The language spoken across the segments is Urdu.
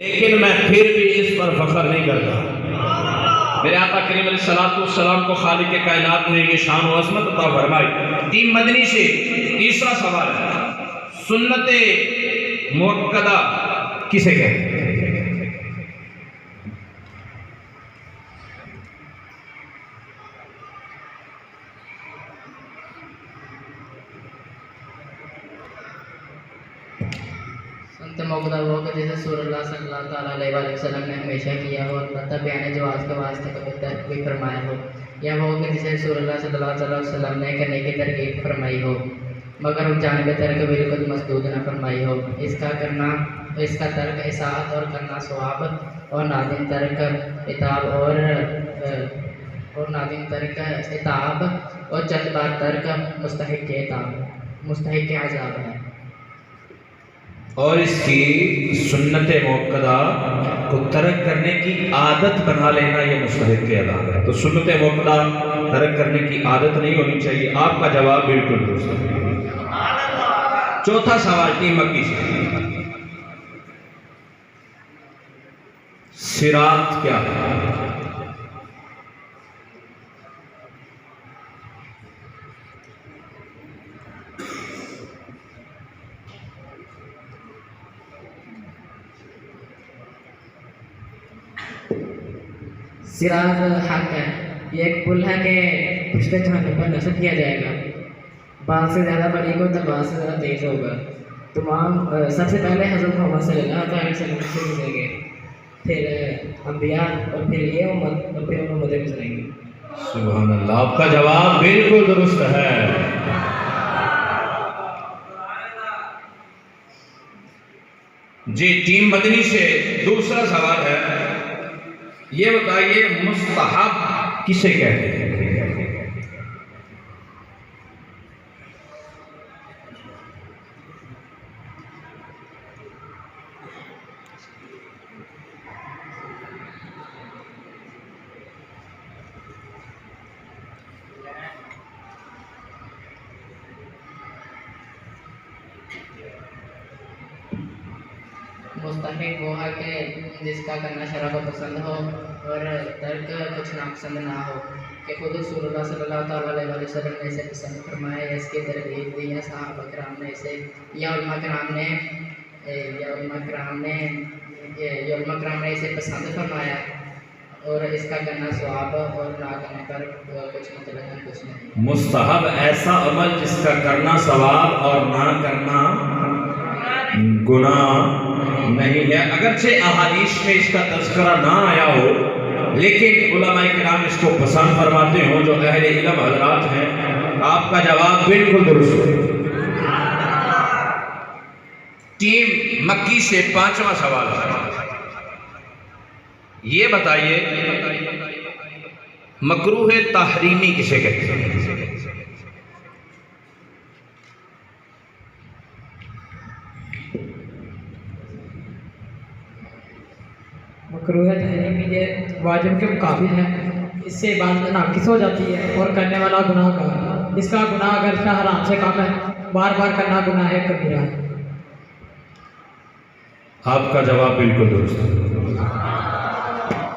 لیکن میں پھر بھی اس پر فخر نہیں کرتا۔ میرے آقا کریم علیہ السلام کو خالق کائنات نے یہ شان و عظمت عطا فرمائی۔ تین مدنی سے تیسرا سوال ہے، سنت مؤکدہ کسے کہتے ہیں؟ سنت موقع وہ کہ جیسے رسول اللہ صلی اللہ علیہ وآلہ وسلم نے ہمیشہ کیا ہو، البتہ بیان جواز کے واسطے کبھی ترک بھی فرمایا ہو، یا وہ کہ جسے رسول اللہ صلی اللہ علیہ وسلم نے کرنے کی ترغیب فرمائی ہو مگر جانب ترک بالکل مسدود نہ فرمائی ہو۔ اس کا ترک اطاعت اور کرنا ثواب، اور نادم ترک عتاب اور نادم ترک عتاب، اور چند بار ترک مستحق عذاب ہے۔ اور اس کی سنت موقدہ کو ترک کرنے کی عادت بنا لینا یہ مستحق عذاب ہے۔ تو سنت موقدہ ترک کرنے کی عادت نہیں ہونی چاہیے۔ آپ کا جواب بالکل درست ہے۔ چوتھا سوال ٹیم مکی سے، صراط کیا ہے؟ صراط حق ہے، یہ ایک پل ہے کہ پشتے جہنم پر نصب کیا جائے گا، بعض سے زیادہ باریک اور بعض سے زیادہ تیز ہوگا۔ تمام سب سے پہلے حضرت محمد صلی اللہ علیہ وسلم سے گزریں گے، پھر انبیاء، اور پھر یہ امت، اور پھر امتیں گزریں گی۔ سبحان اللہ، آپ کا جواب بالکل درست ہے۔ جی ٹیم مدنی سے دوسرا سوال ہے، یہ بتائیے مستحب کسے کہتے ہیں؟ مستحق وہ ہے کہ جس کا کرنا شرع کو پسند ہو اور ترک کچھ ناپسند نہ ہو، کہ خود رسول اللہ صلی اللہ علیہ وسلم نے اسے پسند فرمایا، یا اس کی ترغیب دی، یا صحابہ کرام نے اسے، یا علماء کرام نے اسے پسند فرمایا، اور اس کا کرنا ثواب، اور نہ کرنے پر کچھ مطلب کچھ نہیں۔ مستحب ایسا عمل جس کا کرنا ثواب اور نہ کرنا گناہ نہیں ہے۔ اگرچہ احادیث میں اس کا تذکرہ نہ آیا ہو، لیکن علماء کرام اس کو پسند فرماتے ہوں جو اہل علم حضرات ہیں۔ آپ کا جواب بالکل درست ہے۔ ٹیم مکی سے پانچواں سوال ہے، یہ بتائیے مکروہ تحریمی کسے کہتے ہیں؟ مکروہ تحریمی یہ واجب کے مقابل ہے، اس سے عبادت ناقص ہو جاتی ہے اور کرنے والا گناہ گار، اس کا گناہ اگر کا حرام سے کم ہے، بار بار کرنا گناہ ہے کبیرہ ہے۔ آپ کا جواب بالکل درست ہے۔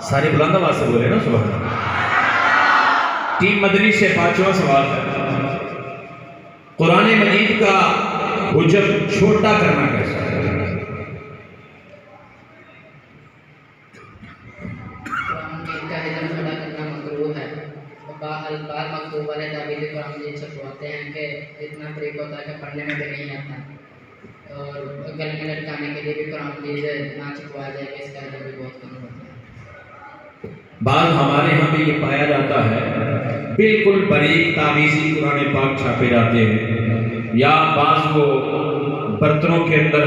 ساری بلند آواز سے بولے نا سبحان اللہ۔ ٹیم مدنی سے پانچواں سوال ہے، قرآن مجید کا حجم چھوٹا کرنا کیسا ہے؟ بار مکتوب والے تعبیر قرآن مجید چھپواتے ہیں کہ اتنا طریق ہوتا ہے کہ پڑھنے میں بھی نہیں آتا، اور گلے میں لٹکانے کے لیے بھی قرآن مجید نہ چھپوایا جائے کہ اس کا عدد بھی بہت کم ہوتا ہے۔ بعض ہمارے ہاں بھی یہ پایا جاتا ہے بالکل باریک تعویذی قرآن پاک چھاپے جاتے ہیں، یا بعض کو برتنوں کے اندر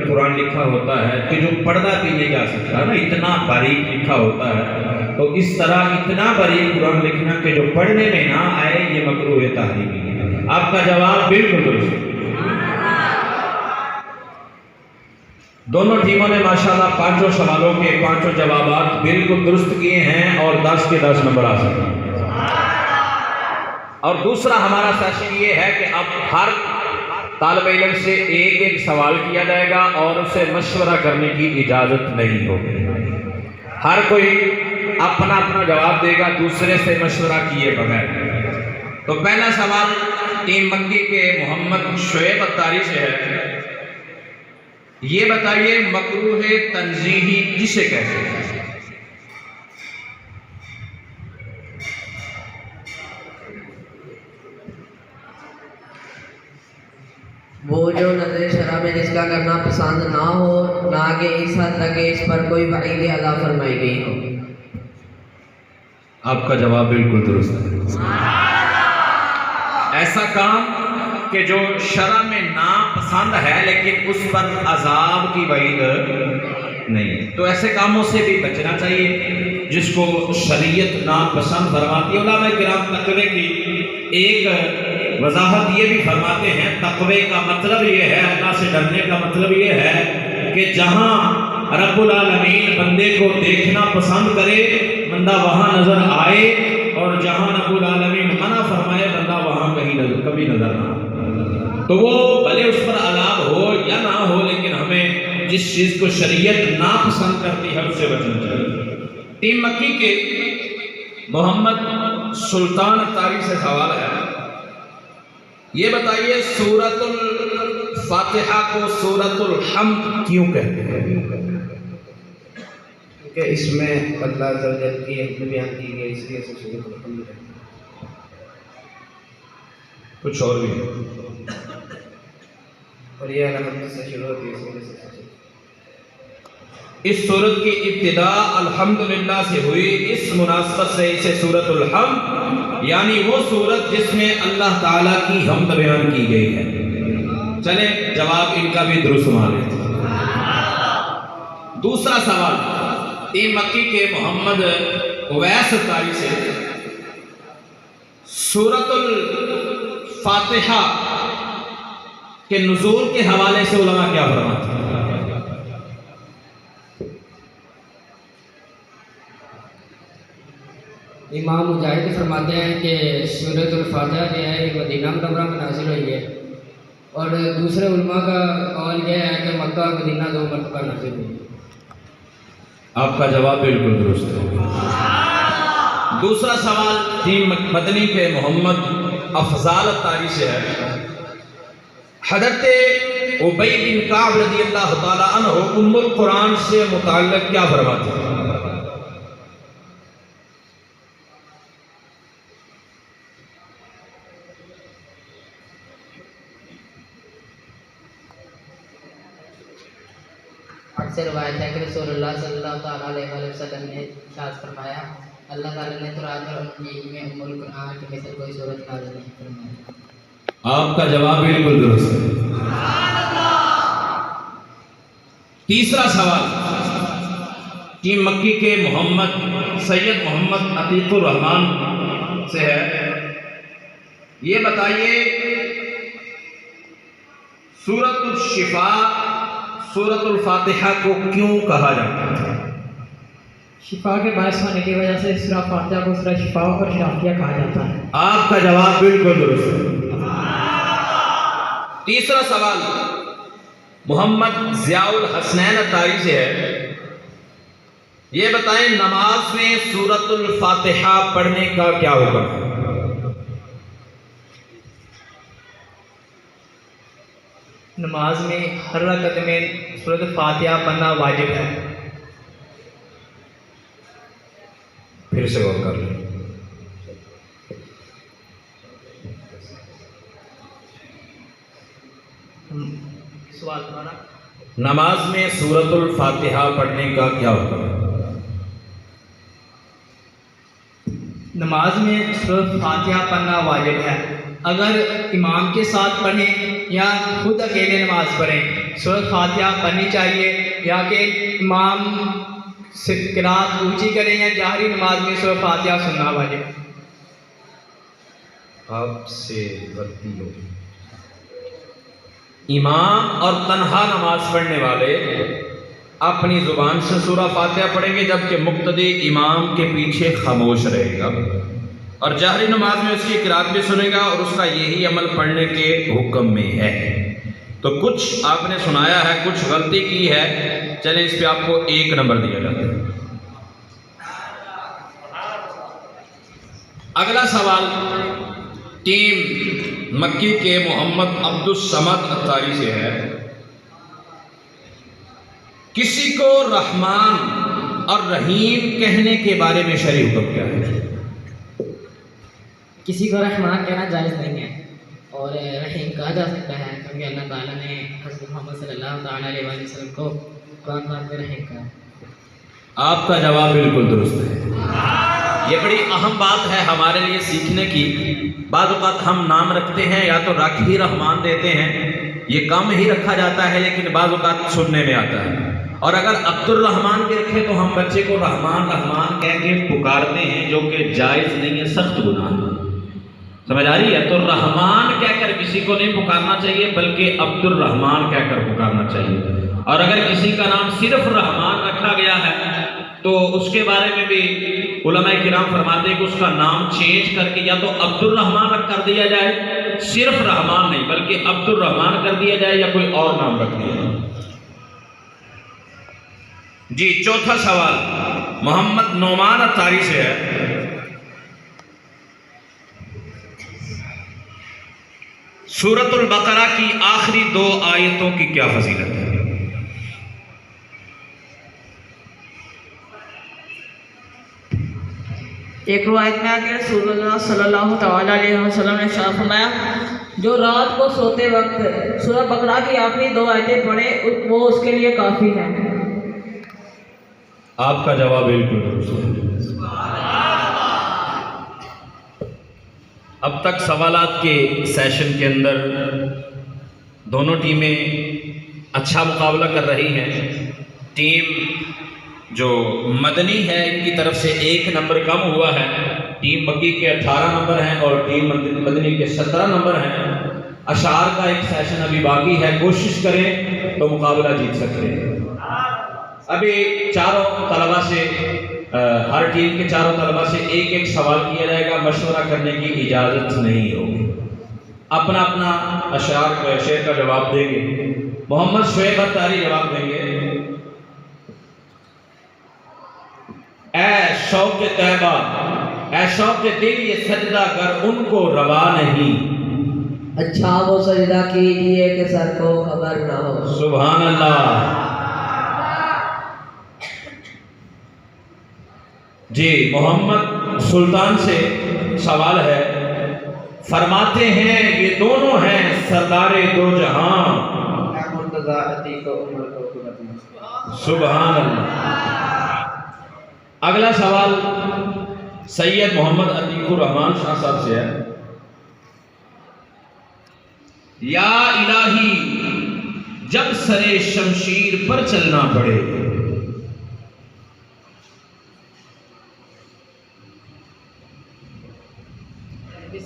قرآن لکھا ہوتا ہے کہ جو پڑھنا بھی نہیں جا سکتا نا، اتنا باریک لکھا ہوتا ہے۔ تو اس طرح اتنا باریک قرآن لکھنا کہ جو پڑھنے میں نہ آئے، یہ مکروہ تحریمی ہے۔ آپ کا جواب بالکل درست ہے۔ دونوں ٹیموں نے ماشاءاللہ پانچوں سوالوں کے پانچوں جوابات بالکل درست کیے ہیں اور 10 کے 10 نمبر آ سکتے ہیں۔ اور دوسرا ہمارا سیشن یہ ہے کہ اب ہر طالب علم سے ایک ایک سوال کیا جائے گا اور اسے مشورہ کرنے کی اجازت نہیں ہوگی. ہر کوئی اپنا اپنا جواب دے گا دوسرے سے مشورہ کیے بغیر. تو پہلا سوال ٹیم مکی کے محمد شعیب اتاری سے ہے. یہ بتائیے مکروہ تنزیہی کسے کہتے ہیں؟ وہ جو نظر شرع میں جس کا کرنا پسند نہ ہو، نہ کہ اس حد تک کہ اس پر کوئی وعید ادا فرمائی گئی ہو. آپ کا جواب بالکل درست ہے. ایسا کام کہ جو شرع میں ناپسند ہے لیکن اس پر عذاب کی وعید نہیں، تو ایسے کاموں سے بھی بچنا چاہیے جس کو شریعت ناپسند فرماتی ہے. علماء کرام تقوی کی ایک وضاحت یہ بھی فرماتے ہیں، تقوی کا مطلب یہ ہے، اللہ سے ڈرنے کا مطلب یہ ہے کہ جہاں رب العالمین بندے کو دیکھنا پسند کرے بندہ وہاں نظر آئے، اور جہاں رب العالمین منع فرمائے بندہ وہاں کبھی نظر نہ آئے. تو وہ بھلے اس پر عذاب ہو یا نہ ہو، لیکن ہمیں جس چیز کو شریعت ناپسند کرتی ہے اس سے بچنا چاہیے. ٹیم مکی کے محمد سلطان اتاری سے سوال ہے. یہ بتائیے سورۃ الفاتحہ کو سورۃ الحمد کیوں کہتے ہیں؟ کہ اس میں اللہ عز و جل کی حکم بیان کی گئی، اس لیے سورۃ الحمد ہے. کچھ اور بھی ہے اور یہ الحمد سے شروع ہوتی ہے، اس وجہ سے اس سورت کی ابتدا الحمدللہ سے ہوئی. اس مناسبت سے اسے سورۃ الحمد یعنی وہ سورت جس میں اللہ تعالیٰ کی حمد بیان کی گئی ہے. چلیں جواب ان کا بھی درست مان لیتے ہیں. دوسرا سوال ٹیم مکی کے محمد اویس اتاری سے. سورۃ الفاتحہ کے نزول کے حوالے سے علماء کیا فرماتے ہیں؟ امام مجاہد فرماتے ہیں کہ سورۃ الفاتحہ جو ہے یہ مدینہ منورہ میں نازل ہوئی ہے، اور دوسرے علماء کا قول یہ ہے کہ مکہ اور مدینہ 2 مرتبہ نازل ہوئی ہے. آپ کا جواب بالکل درست ہے. دوسرا سوال ٹیم مدنی کے محمد افضال اتاری سے ہے. حضرت ابی بن کعب رضی اللہ تعالی عنہ ام القرآن سے متعلق کیا فرماتے ہیں؟ سے روایت ہے کہ رسول اللہ صلی اللہ تعالیٰ علیہ وسلم نے ارشاد فرمایا، اللہ تعالیٰ نے تورات اور انجیل میں ام القرآن کی مثل کوئی صورت نازل نہیں فرمائی. آپ کا جواب بالکل درست ہے. تیسرا سوال ٹیم مکی کے محمد سید محمد عتیق الرحمان سے ہے. یہ بتائیے سورۃ الشفاء سورۃ الفاتحہ کو کیوں کہا جاتا ہے؟ شفا کے باعث ہونے کی وجہ سے سورہ فاتحہ کو سورہ شفا اور شافیہ کہا جاتا ہے. آپ کا جواب بالکل درست ہے. تیسرا سوال محمد ضیاء الحسنین اتاری سے ہے. یہ بتائیں نماز میں سورۃ الفاتحہ پڑھنے کا کیا حکم ہے؟ نماز میں ہر رکعت میں سورۃ فاتحہ پڑھنا واجب ہے. پھر سے غور کر لیں. سوال ہمارا نماز میں سورۃ الفاتحہ پڑھنے کا کیا حکم ہے؟ نماز میں سورۃ فاتحہ پڑھنا واجب ہے. اگر امام کے ساتھ پڑھیں یا خود اکیلے نماز پڑھیں سورۃ فاتحہ پڑھنی چاہیے، یا کہ امام سے قرات اونچی کریں یا جہری نماز میں سورۃ فاتحہ سننا واجب ہے. آپ سے غلطی ہوگی. امام اور تنہا نماز پڑھنے والے اپنی زبان سے سورہ فاتحہ پڑھیں گے، جبکہ مقتدی امام کے پیچھے خاموش رہے گا اور جہری نماز میں اس کی قرات بھی سنے گا، اور اس کا یہی عمل پڑھنے کے حکم میں ہے. تو کچھ آپ نے سنایا ہے، کچھ غلطی کی ہے، چلیں اس پہ آپ کو 1 نمبر دیا جاتا ہے۔ اگلا سوال ٹیم مکی کے محمد عبدالصمد اتاری سے ہے۔ کسی کو رحمان اور رحیم کہنے کے بارے میں شرعی حکم کیا ہے؟ کسی کو رحمان کہنا جائز نہیں ہے اور رحیم کہا جا سکتا ہے، کیونکہ اللہ تعالیٰ نے حضرت محمد صلی اللہ تعالیٰ علیہ وسلم کو قرآن پاک میں رحیم کہا۔ آپ کا جواب بالکل درست ہے۔ یہ بڑی اہم بات ہے ہمارے لیے سیکھنے کی۔ بعض اوقات ہم نام رکھتے ہیں یا تو رکھ ہی رحمان دیتے ہیں، یہ کم ہی رکھا جاتا ہے، لیکن بعض اوقات سننے میں آتا ہے۔ اور اگر عبد الرحمان کے رکھے تو ہم بچے کو رحمان رحمان کہہ کے پکارتے ہیں، جو کہ جائز نہیں ہے، سخت گناہ ہے۔ سمجھ آ رہی ہے؟ تو رحمان کہہ کر کسی کو نہیں پکارنا چاہیے، بلکہ عبد الرحمان کہہ کر پکارنا چاہیے۔ اور اگر کسی کا نام صرف رحمان رکھا گیا ہے تو اس کے بارے میں بھی علماء کرام فرماتے ہیں کہ اس کا نام چینج کر کے یا تو عبد الرحمان رکھ کر دیا جائے، صرف رحمان نہیں بلکہ عبد الرحمان کر دیا جائے، یا کوئی اور نام رکھ دیا جائے۔ جی چوتھا سوال محمد نعمان اتاری سے ہے۔ سورۃ البقرہ کی آخری 2 آیتوں کی کیا فضیلت ہے؟ ایک روایت میں آگے رسول اللہ صلی اللہ تعالیٰ علیہ وسلم نے ارشاد فرمایا، جو رات کو سوتے وقت سورہ بقرہ کی آخری 2 آیتیں پڑھے وہ اس کے لیے کافی ہے۔ آپ کا جواب بالکل درست ہے۔ اب تک سوالات کے سیشن کے اندر دونوں ٹیمیں اچھا مقابلہ کر رہی ہیں۔ ٹیم جو مدنی ہے ان کی طرف سے 1 نمبر کم ہوا ہے، ٹیم مکی کے 18 نمبر ہیں اور ٹیم مدنی کے 17 نمبر ہیں۔ اشعار کا ایک سیشن ابھی باقی ہے، کوشش کریں تو مقابلہ جیت سکتے ہیں۔ ابھی چاروں طلبہ سے ہر ٹیم کے چاروں طلبہ سے 1 سوال کیا جائے گا، مشورہ کرنے کی اجازت نہیں ہوگی۔ اپنا اپنا شعر کا جواب دیں گے۔ محمد شعیب اتاری جواب دیں گے۔ اے شوق طیبہ، اے شوق دل یہ سجدہ گر ان کو روا نہیں، اچھا وہ سجدہ کیجئے کہ سر کو خبر نہ ہو۔ سبحان اللہ۔ جی محمد سلطان سے سوال ہے، فرماتے ہیں یہ دونوں ہیں سردار دو جہاں۔ سبحان اللہ۔ اگلا سوال سید محمد عتیق الرحمان شاہ صاحب سے ہے۔ یا الہی جب سرے شمشیر پر چلنا پڑے،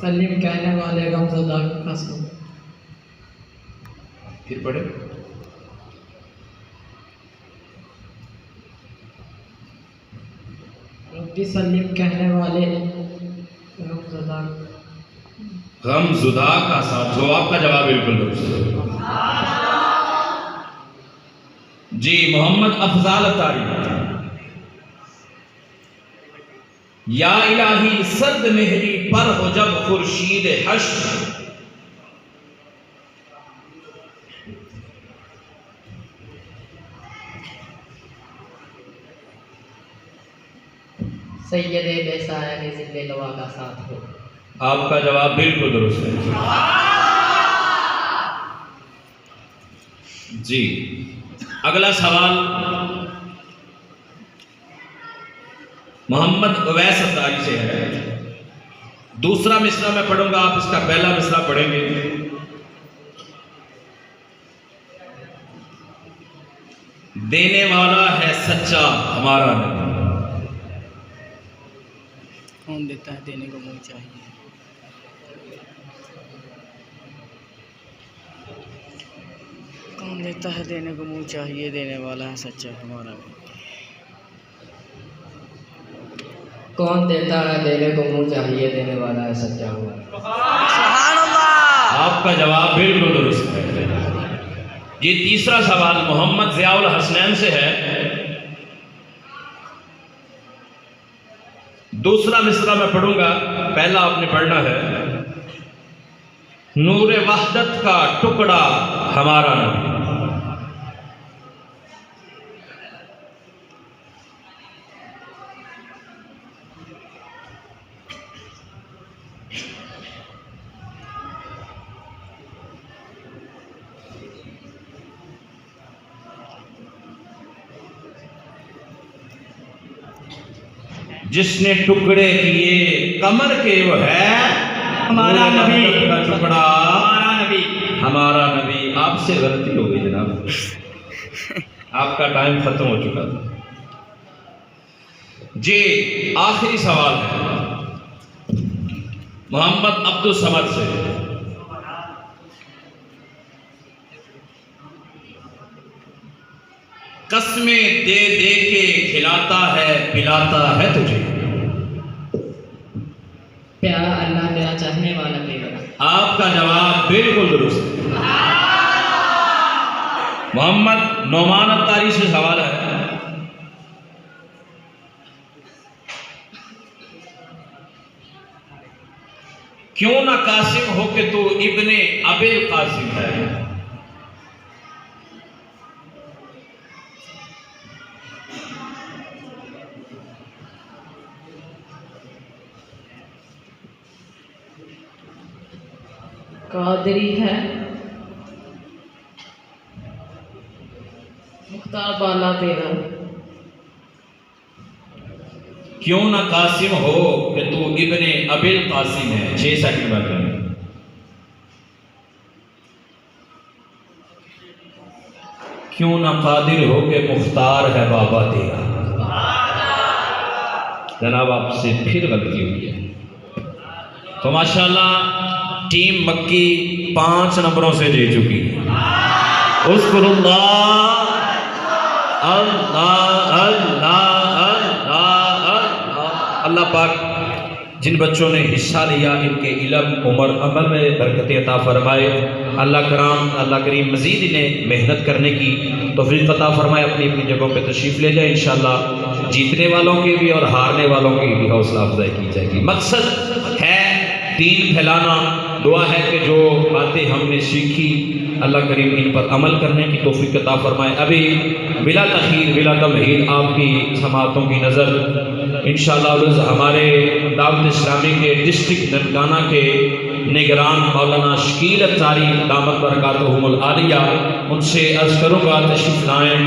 سلیم کہنے والے غمزدہ قسم۔ پھر پڑھے۔ ربی سلیم کہنے والے غمزدہ غم زدہ کا ساتھ ہو۔ آپ کا جواب بالکل درست ہے۔ جی محمد افضال اتاری، یا الہی سرد مہری پر ہو جب خورشید حشر، سید بے سایہ کے ذل لوا کا ساتھ ہو۔ آپ کا جواب بالکل درست ہے۔ جی اگلا سوال محمد اویس اتاری سے ہے۔ دوسرا مصرع میں پڑھوں گا، آپ اس کا پہلا مصرع پڑھیں گے۔ دینے والا ہے سچا ہمارا نبی، کون دیتا ہے دینے کو منہ چاہیے، کون دیتا ہے دینے کو منہ چاہیے، دینے والا ہے سچا ہمارا نبی۔ کون دیتا ہے دینے کو منہ چاہیے، دینے والا ہے سچا ہوا۔ آپ کا جواب بالکل درست ہے۔ یہ تیسرا سوال محمد ضیاء الحسنین سے ہے. دوسرا مصرع میں پڑھوں گا، پہلا آپ نے پڑھنا ہے. نور وحدت کا ٹکڑا ہمارا نبی. جس نے ٹکڑے کیے کمر کے وہ ہے ہمارا نبی. کا ٹکڑا ہمارا نبی. ہمارا نبی. آپ سے غلطی ہو گئی جناب، آپ کا ٹائم ختم ہو چکا تھا. جی آخری سوال ہے محمد عبد الصمد سے. قسمیں دے دے کے کھلاتا ہے پلاتا ہے تجھے. پیارا اللہ میرا چاہنے والا پیغمبر. آپ کا جواب بالکل درست ہے. محمد نعمان اتاری سے سوال ہے. کیوں نہ قاسم ہو کہ تو ابن ابی القاسم ہے. قادری ہے، مختار بالا تیرا. کیوں نہ قاسم ہو کہ تو ابن ابی القاسم ہے. 6 سیکنڈ بعد کریں. کیوں نہ قادر ہو کہ مختار ہے بابا تیرا. جناب آپ سے پھر غلطی ہوئی ہے. تو ماشاءاللہ ٹیم مکی 5 نمبروں سے جی چکی. اذکر اللہ اللہ اللہ اللہ. اللہ پاک جن بچوں نے حصہ لیا ان کے علم عمر عمل میں برکت عطا فرمائے. اللہ کریم مزید انہیں محنت کرنے کی توفیق عطا فرمائے. اپنی اپنی جگہوں پہ تشریف لے جائیں. انشاءاللہ جیتنے والوں کی بھی اور ہارنے والوں کی بھی حوصلہ افزائی کی جائے گی. مقصد ہے دین پھیلانا. دعا ہے کہ جو باتیں ہم نے سیکھی اللہ کریم ان پر عمل کرنے کی توفیق عطا فرمائے. ابھی بلا تاخیر بلا تمہید آپ کی سماعتوں کی نظر انشاءاللہ ہمارے دعوت اسلامی کے ڈسٹرکٹ ننکانہ کے نگران مولانا شکیل اتاری دامت برکاتہم العالیہ ان سے عرض کروں گا تشریف لائیں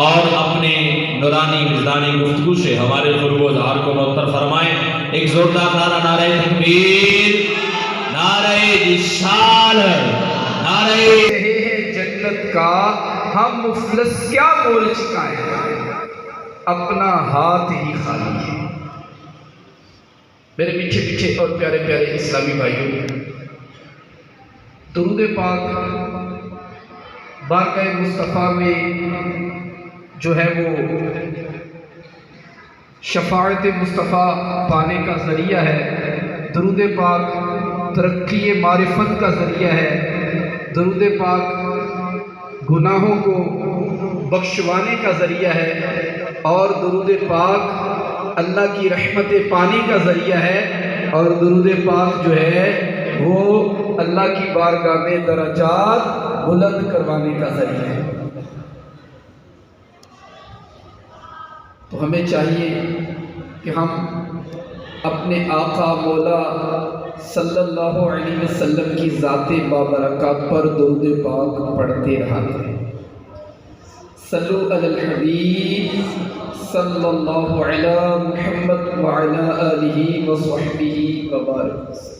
اور اپنے نورانی وجدانی گفتگو سے ہمارے قرب و اظہار کو معطر فرمائیں. ایک زوردار نعرہ نعرہ تکبیر، نعرہ رسالت، نعرہ جنت کا ہم مفلس کیا بول چکا ہے، اپنا ہاتھ ہی خالی ہے. میرے میٹھے میٹھے اور پیارے پیارے اسلامی بھائیوں، درود پاک بارگاہ مصطفیٰ میں جو ہے وہ شفاعت مصطفیٰ پانے کا ذریعہ ہے. درود پاک ترقی معرفت کا ذریعہ ہے. درود پاک گناہوں کو بخشوانے کا ذریعہ ہے اور درود پاک اللہ کی رحمت پانے کا ذریعہ ہے اور درود پاک جو ہے وہ اللہ کی بارگاہ میں درجات بلند کروانے کا ذریعہ ہے. تو ہمیں چاہیے کہ ہم اپنے آقا مولا صلی اللہ علیہ وسلم کی ذات بابرکات پر درود پاک پڑھتے رہا کریں. صلو علی الحبیب صلی اللہ علی محمد وعلی آلہ وصحبہ وبارک وسلم.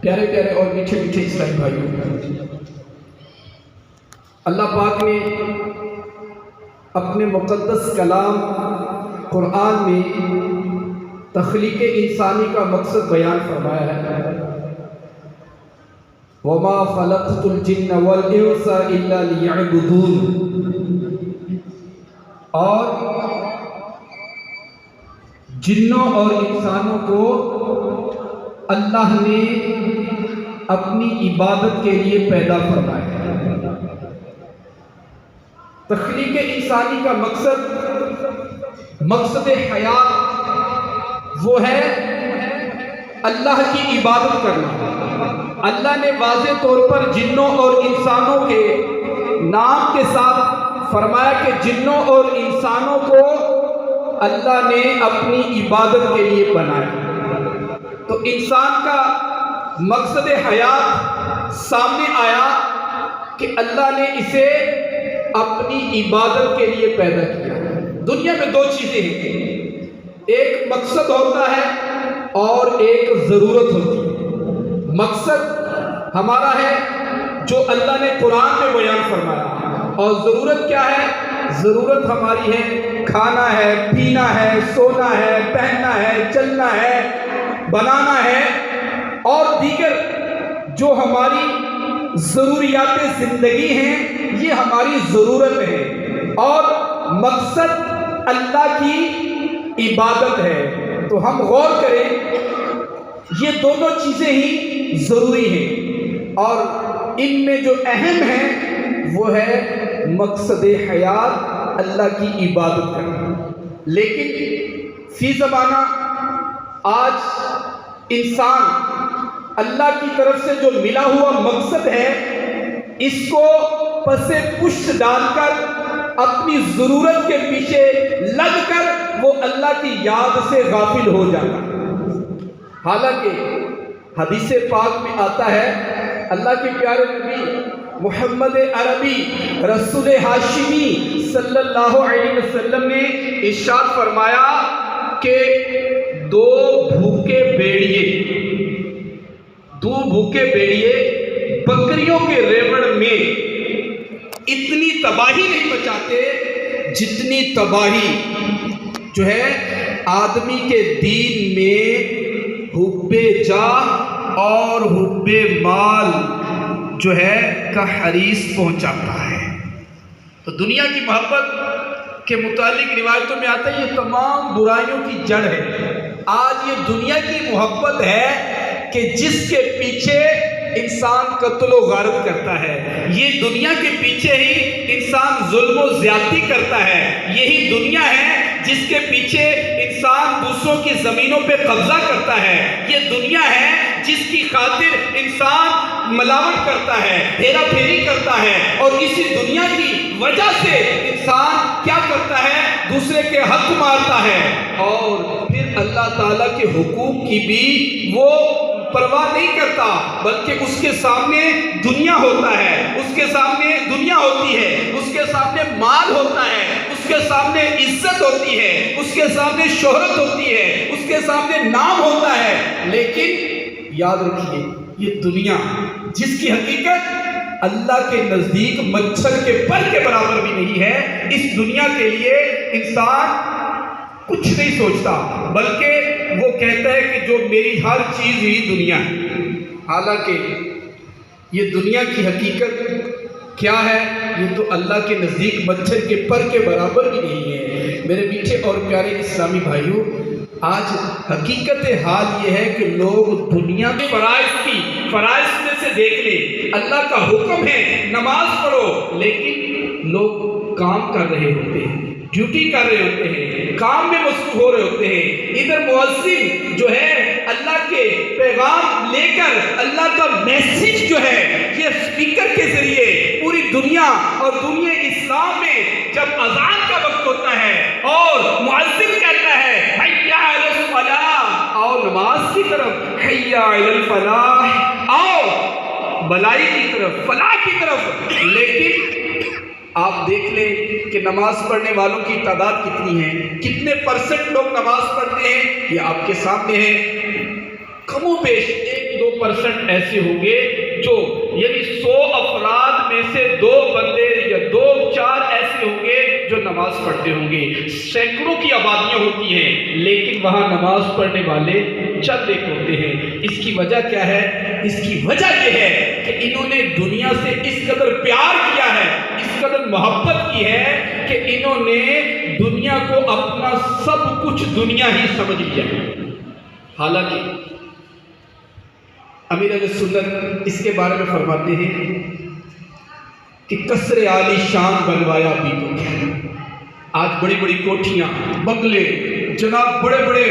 پیارے پیارے اور میٹھے میٹھے اسلامی بھائیوں، اللہ پاک نے اپنے مقدس کلام قرآن میں تخلیق انسانی کا مقصد بیان فرمایا ہے. وَمَا خَلَقْتُ الْجِنَّ وَالْإِنسَ إِلَّا لِيَعْبُدُونَ، اور جنوں اور انسانوں کو اللہ نے اپنی عبادت کے لیے پیدا فرمایا۔ تخلیق انسانی کا مقصد حیات وہ ہے اللہ کی عبادت کرنا۔ اللہ نے واضح طور پر جنوں اور انسانوں کے نام کے ساتھ فرمایا کہ جنوں اور انسانوں کو اللہ نے اپنی عبادت کے لیے بنایا۔ تو انسان کا مقصد حیات سامنے آیا کہ اللہ نے اسے اپنی عبادت کے لیے پیدا کیا۔ دنیا میں دو چیزیں ہیں، ایک مقصد ہوتا ہے اور ایک ضرورت ہوتی ہے۔ مقصد ہمارا ہے جو اللہ نے قرآن میں بیان فرمایا، اور ضرورت کیا ہے؟ ضرورت ہماری ہے کھانا ہے، پینا ہے، سونا ہے، پہننا ہے، چلنا ہے، بنانا ہے، اور دیگر جو ہماری ضروریات زندگی ہیں یہ ہماری ضرورت ہے، اور مقصد اللہ کی عبادت ہے۔ تو ہم غور کریں، یہ دونوں چیزیں ہی ضروری ہیں، اور ان میں جو اہم ہے وہ ہے مقصد حیات اللہ کی عبادت کرنا۔ لیکن فی زمانہ آج انسان اللہ کی طرف سے جو ملا ہوا مقصد ہے اس کو پس پشت ڈال کر اپنی ضرورت کے پیچھے لگ کر وہ اللہ کی یاد سے غافل ہو جاتا ہے۔ حالانکہ حدیث پاک میں آتا ہے، اللہ کے پیارے نبی محمد عربی رسول ہاشمی صلی اللہ علیہ وسلم نے ارشاد فرمایا کہ دو بھوکے بیڑیے بکریوں کے ریوڑ میں اتنی تباہی نہیں مچاتے جتنی تباہی جو ہے آدمی کے دین میں حب جاہ اور حب مال جو ہے کا حریص پہنچاتا ہے۔ تو دنیا کی محبت کے متعلق روایتوں میں آتا ہے یہ تمام برائیوں کی جڑ ہے۔ آج یہ دنیا کی محبت ہے کہ جس کے پیچھے انسان قتل و غارت کرتا ہے، یہ دنیا کے پیچھے ہی انسان ظلم و زیادتی کرتا ہے، یہی دنیا ہے جس کے پیچھے انسان دوسروں کی زمینوں پہ قبضہ کرتا ہے، یہ دنیا ہے جس کی خاطر انسان ملاوٹ کرتا ہے، ہیرا پھیری کرتا ہے، اور اسی دنیا کی وجہ سے انسان کیا کرتا ہے؟ دوسرے کے حق مارتا ہے، اور پھر اللہ تعالیٰ کے حقوق کی بھی وہ پرواہ نہیں کرتا، بلکہ اس کے سامنے دنیا ہوتا ہے، اس کے سامنے دنیا ہوتی ہے، اس کے سامنے مال ہوتا ہے، اس کے سامنے عزت ہوتی ہے، اس کے سامنے شہرت ہوتی ہے، اس کے سامنے نام ہوتا ہے۔ لیکن یاد رکھیے یہ دنیا جس کی حقیقت اللہ کے نزدیک مچھر کے پر کے برابر بھی نہیں ہے، اس دنیا کے لیے انسان کچھ نہیں سوچتا، بلکہ وہ کہتا ہے کہ جو میری ہر چیز ہی دنیا ہے۔ حالانکہ یہ دنیا کی حقیقت کیا ہے؟ یہ تو اللہ کے نزدیک مچھر کے پر کے برابر بھی نہیں ہے۔ میرے میٹھے اور پیارے اسلامی بھائیوں، آج حقیقت حال یہ ہے کہ لوگ دنیا کے فرائض میں سے دیکھ لیں، اللہ کا حکم ہے نماز پڑھو، لیکن لوگ کام کر رہے ہوتے ہیں، ڈیوٹی کر رہے ہوتے ہیں، کام میں مصروف ہو رہے ہوتے ہیں۔ ادھر مؤذن جو ہے اللہ کے پیغام لے کر اللہ کا میسج جو ہے یہ اسپیکر کے ذریعے پوری دنیا اور دنیا اسلام میں جب اذان کا وقت ہوتا ہے اور مؤذن کہتا ہے حیا علی الفلاح، آؤ نماز کی طرف، حیا علی الفلاح، آؤ بلائی کی طرف، فلاح کی طرف، لیکن آپ دیکھ لیں کہ نماز پڑھنے والوں کی تعداد کتنی ہے، کتنے % لوگ نماز پڑھتے ہیں، یہ آپ کے سامنے ہے۔ کم و بیش 1-2% ایسے ہوں گے جو یعنی 100 افراد میں سے 2 بندے یا 2-4 ایسے ہوں گے جو نماز پڑھتے ہوں گے۔ سینکڑوں کی آبادیاں ہوتی ہیں لیکن وہاں نماز پڑھنے والے چند ایک ہوتے ہیں۔ اس کی وجہ کیا ہے؟ اس کی وجہ یہ ہے کہ انہوں نے دنیا سے اس قدر پیار کیا ہے، اس قدر محبت کی ہے کہ انہوں نے دنیا کو اپنا سب کچھ دنیا ہی سمجھ لیا۔ حالانکہ امیر اہل سنت اس کے بارے میں فرماتے ہیں کہ قصر عالی شان بنوایا بھی تو کیا. آج بڑی بڑی کوٹھیاں، بنگلے، جناب بڑے بڑے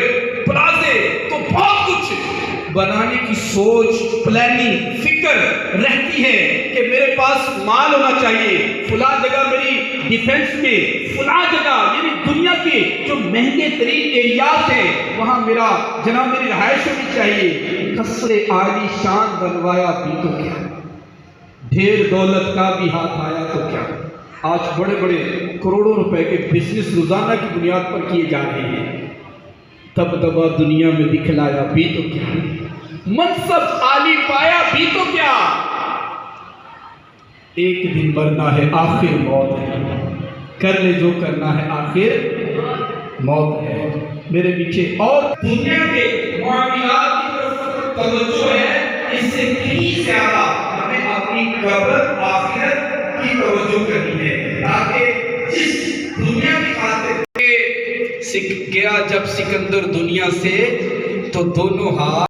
پلازے، تو بہت کچھ بنانے کی سوچ، پلاننگ، فکر رہتی ہے کہ میرے پاس مال ہونا چاہیے، فلاں جگہ میری ڈیفنس میں، فلاں جگہ یعنی دنیا کے جو مہنگے ترین ایریاز ہیں وہاں میرا جناب میری رہائش ہونی چاہیے. قصر عالی شان بنوایا بھی تو کیا، ڈھیر دولت کا بھی ہاتھ آیا تو کیا. آج بڑے بڑے کروڑوں روپے کے بزنس روزانہ کی بنیاد پر کیے جا رہے ہیں. تب دبا دنیا میں دکھلایا بھی تو کیا، منصب عالی پایا بھی تو کیا. ایک دن مرنا ہے، آخر موت ہے. کر لے جو کرنا ہے، آخر موت ہے. میرے پیچھے اور دنیا کے معاملات کی طرف توجہ ہے، اس سے کہیں زیادہ ہمیں اپنی قبر آخرت کی توجہ کرنی ہے، تاکہ جس دنیا کی خاطر گیا جب سکندر دنیا سے تو دونوں ہاتھ